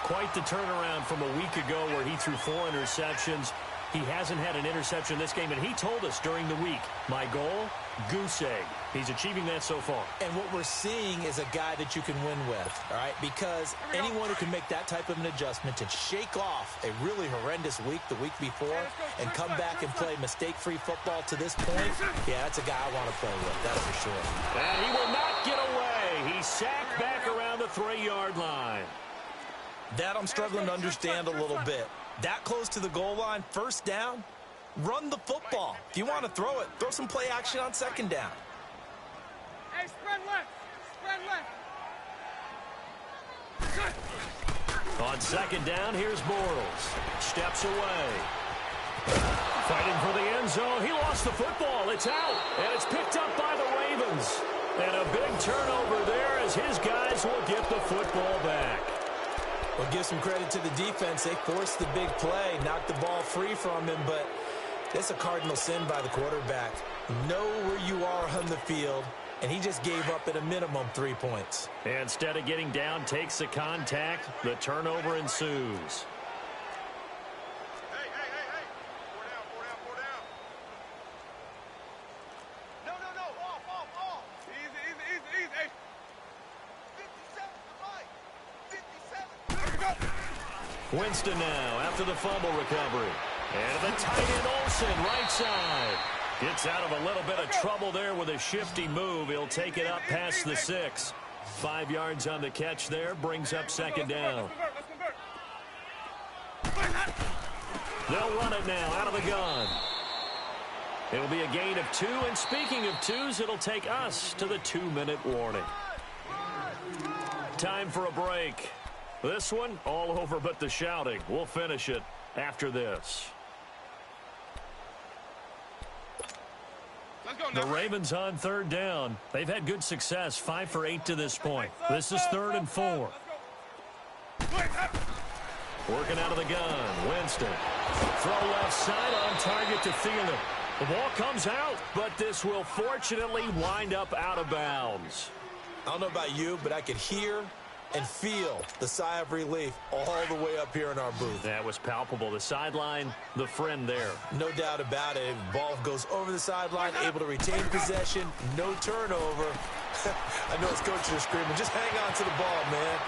Quite the turnaround from a week ago where he threw 4 interceptions. He hasn't had an interception this game, and he told us during the week, my goal, goose egg. He's achieving that so far. And what we're seeing is a guy that you can win with, all right? Because anyone who can make that type of an adjustment and shake off a really horrendous week the week before and come back and play mistake-free football to this point, yeah, that's a guy I want to play with, that's for sure. And he will not get away. He's sacked back around the 3-yard line. That I'm struggling to understand a little bit. That close to the goal line, first down, run the football. If you want to throw it, throw some play action on 2nd down. Hey, spread left. Spread left. On 2nd down, here's Bortles. Steps away. Fighting for the end zone. He lost the football. It's out. And it's picked up by the Ravens. And a big turnover there as his guys will get the football back. Well, give some credit to the defense. They forced the big play, knocked the ball free from him, but it's a cardinal sin by the quarterback. Know where you are on the field, and he just gave up at a minimum 3 points. Instead of getting down, takes the contact. The turnover ensues. Hey. Four down. No. Off. Easy. Hey. 57 to right. 57. Winston now after the fumble recovery. And the tight end Olsen, right side. Gets out of a little bit of trouble there with a shifty move. He'll take it up past the 6. 5 yards on the catch there. Brings up 2nd down. They'll run it now out of the gun. It'll be a gain of 2. And speaking of 2s, it'll take us to the 2-minute warning. Time for a break. This one, all over but the shouting. We'll finish it after this. Let's The Ravens on third down. They've had good success, 5 for 8 to this point. This is 3rd and 4. Working out of the gun, Winston. Throw left side on target to Thielen. The ball comes out, but this will fortunately wind up out of bounds. I don't know about you, but I could hear and feel the sigh of relief all the way up here in our booth. That was palpable. The sideline, the friend there. No doubt about it. Ball goes over the sideline, able to retain possession, no turnover. I know his coaches are screaming, just hang on to the ball, man.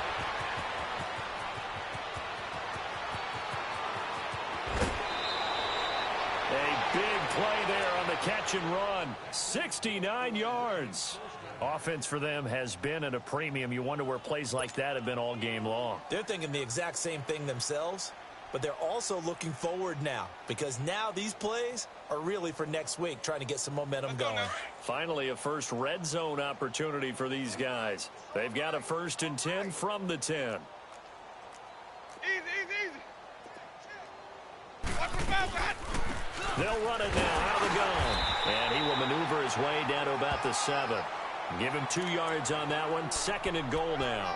A big play there on the catch and run. 69 yards. Offense for them has been at a premium. You wonder where plays like that have been all game long. They're thinking the exact same thing themselves, but they're also looking forward now because now these plays are really for next week, trying to get some momentum going. Finally, a first red zone opportunity for these guys. They've got a 1st and 10 from the 10. Easy. Watch the foul, Pat. They'll run it now out of the gun. And he will maneuver his way down to about the 7. Give him 2 yards on that one. 2nd and goal now.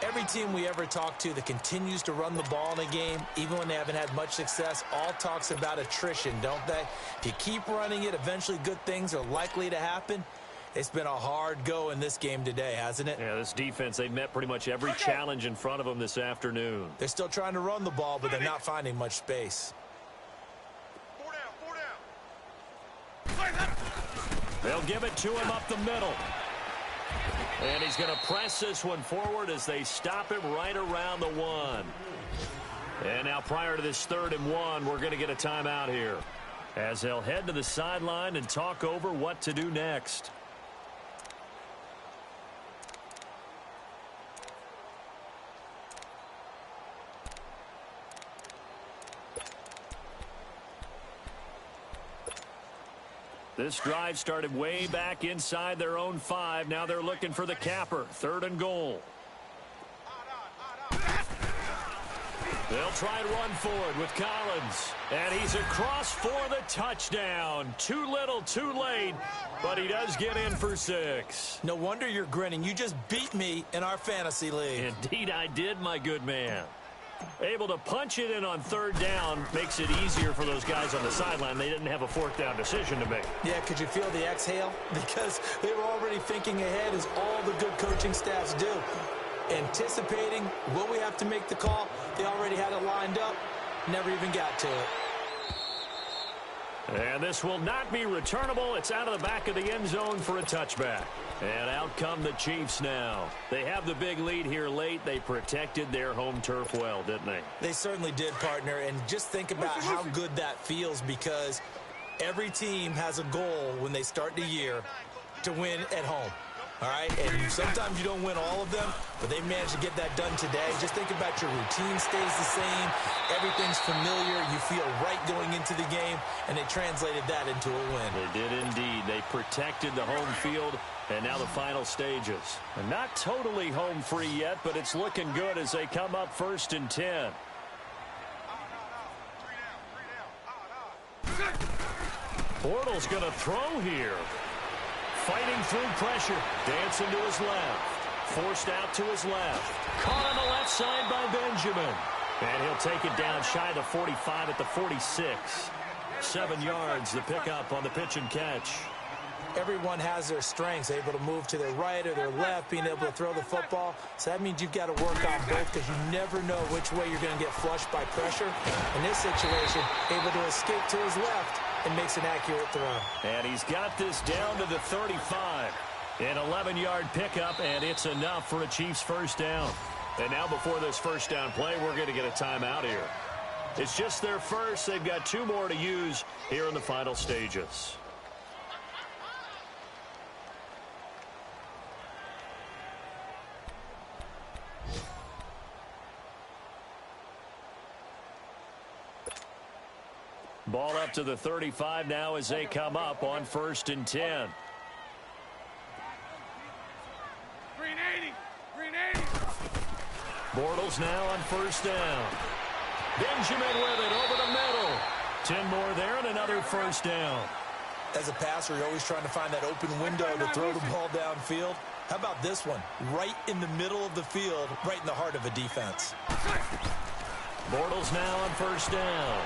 Every team we ever talk to that continues to run the ball in a game, even when they haven't had much success, all talks about attrition, don't they? If you keep running it, eventually good things are likely to happen. It's been a hard go in this game today, hasn't it? Yeah, this defense, they've met pretty much every challenge in front of them this afternoon. They're still trying to run the ball, but they're not finding much space. 4 down. They'll give it to him up the middle. And he's going to press this one forward as they stop him right around the 1. And now prior to this 3rd and 1, we're going to get a timeout here as they'll head to the sideline and talk over what to do next. This drive started way back inside their own 5. Now they're looking for the capper. 3rd and goal. They'll try and run forward with Collins. And he's across for the touchdown. Too little, too late. But he does get in for 6. No wonder you're grinning. You just beat me in our fantasy league. Indeed I did, my good man. Able to punch it in on 3rd down makes it easier for those guys on the sideline. They didn't have a 4th down decision to make. Yeah, could you feel the exhale? Because they were already thinking ahead, as all the good coaching staffs do. Anticipating, will we have to make the call? They already had it lined up, never even got to it. And this will not be returnable. It's out of the back of the end zone for a touchback. And out come the Chiefs now. They have the big lead here late. They protected their home turf well, didn't they? They certainly did, partner. And just think about how good that feels, because every team has a goal when they start the year to win at home. All right, and sometimes you don't win all of them, but they managed to get that done today. Just think about your routine stays the same. Everything's familiar. You feel right going into the game, and they translated that into a win. They did indeed. They protected the home field, and now the final stages. And not totally home free yet, but it's looking good as they come up 1st and 10. Bortles going to throw here. Fighting through pressure. Dancing to his left. Forced out to his left. Caught on the left side by Benjamin. And he'll take it down shy of the 45 at the 46. 7 yards, the pickup on the pitch and catch. Everyone has their strengths, able to move to their right or their left, being able to throw the football. So that means you've got to work on both, because you never know which way you're going to get flushed by pressure. In this situation, able to escape to his left and makes an accurate throw. And he's got this down to the 35. An 11-yard pickup, and it's enough for a Chiefs 1st down. And now before this 1st down play, we're going to get a timeout here. It's just their first. They've got 2 more to use here in the final stages. Ball up to the 35 now as they come up on 1st and 10. Green 80. Bortles now on 1st down. Benjamin with it over the middle. 10 more there and another 1st down. As a passer, you're always trying to find that open window to throw the ball downfield. How about this one? Right in the middle of the field, right in the heart of a defense. Bortles now on first down.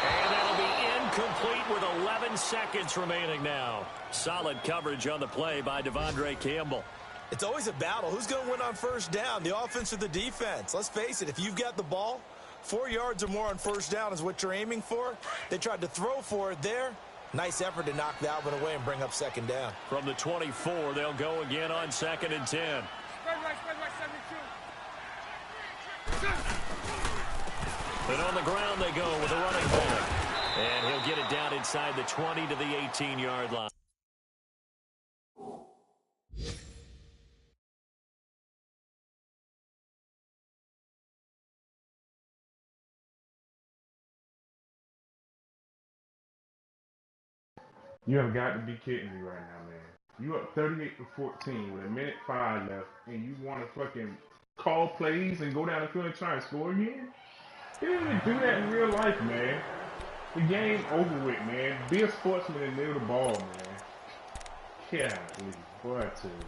And that'll be incomplete with 11 seconds remaining now. Solid coverage on the play by Devondre Campbell. It's always a battle. Who's going to win on first down, the offense or the defense? Let's face it, if you've got the ball, 4 yards or more on first down is what you're aiming for. They tried to throw for it there. Nice effort to knock that one away and bring up second down. From the 24, they'll go again on 2nd and 10. Spread right, 72. And on the ground they go with a running back. And he'll get it down inside the 20 to the 18-yard line. You have got to be kidding me right now, man. You up 38-14 with 1:05 left, and you want to fucking call plays and go down the field and try and score again? They didn't even do that in real life, man. The game over with, man. Be a sportsman and nail the ball, man. Yeah, please. Boy, I tell you.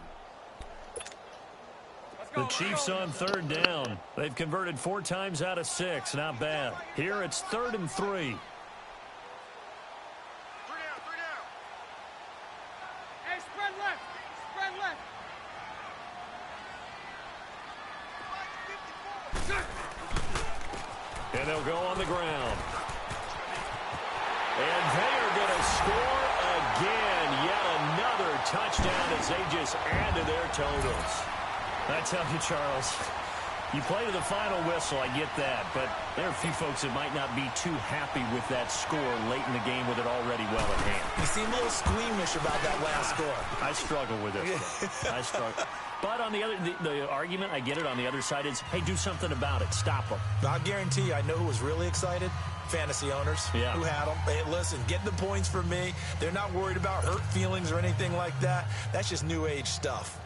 The Chiefs on 3rd down. They've converted 4 times out of 6. Not bad. Here it's 3rd and 3. And they'll go on the ground. And they are going to score again. Yet another touchdown as they just add to their totals. I tell you, Charles, you play to the final whistle, I get that. But there are a few folks that might not be too happy with that score late in the game with it already well at hand. You seem a little squeamish about that last score. I struggle with it. I struggle. But on the other, the argument, I get it, on the other side is, hey, do something about it. Stop them. I'll guarantee you, I know who was really excited. Fantasy owners who had them. Hey, listen, get the points for me. They're not worried about hurt feelings or anything like that. That's just new age stuff.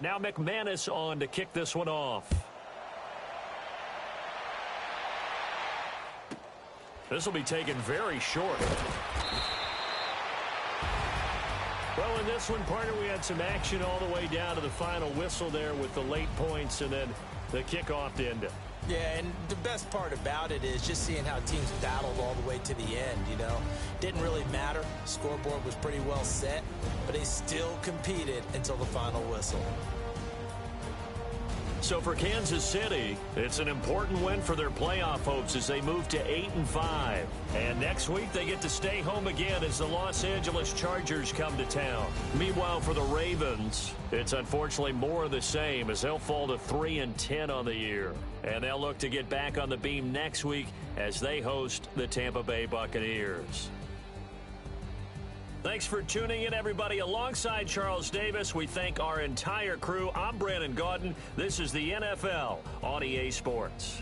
Now McManus on to kick this one off. This will be taken very short. Well, in this one, partner, we had some action all the way down to the final whistle there with the late points and then the kickoff to end it. Yeah, and the best part about it is just seeing how teams battled all the way to the end, you know. Didn't really matter. Scoreboard was pretty well set, but they still competed until the final whistle. So for Kansas City, it's an important win for their playoff hopes as they move to 8-5. And next week, they get to stay home again as the Los Angeles Chargers come to town. Meanwhile, for the Ravens, it's unfortunately more of the same as they'll fall to 3-10 on the year. And they'll look to get back on the beam next week as they host the Tampa Bay Buccaneers. Thanks for tuning in, everybody. Alongside Charles Davis, we thank our entire crew. I'm Brandon Gaudin. This is the NFL on EA Sports.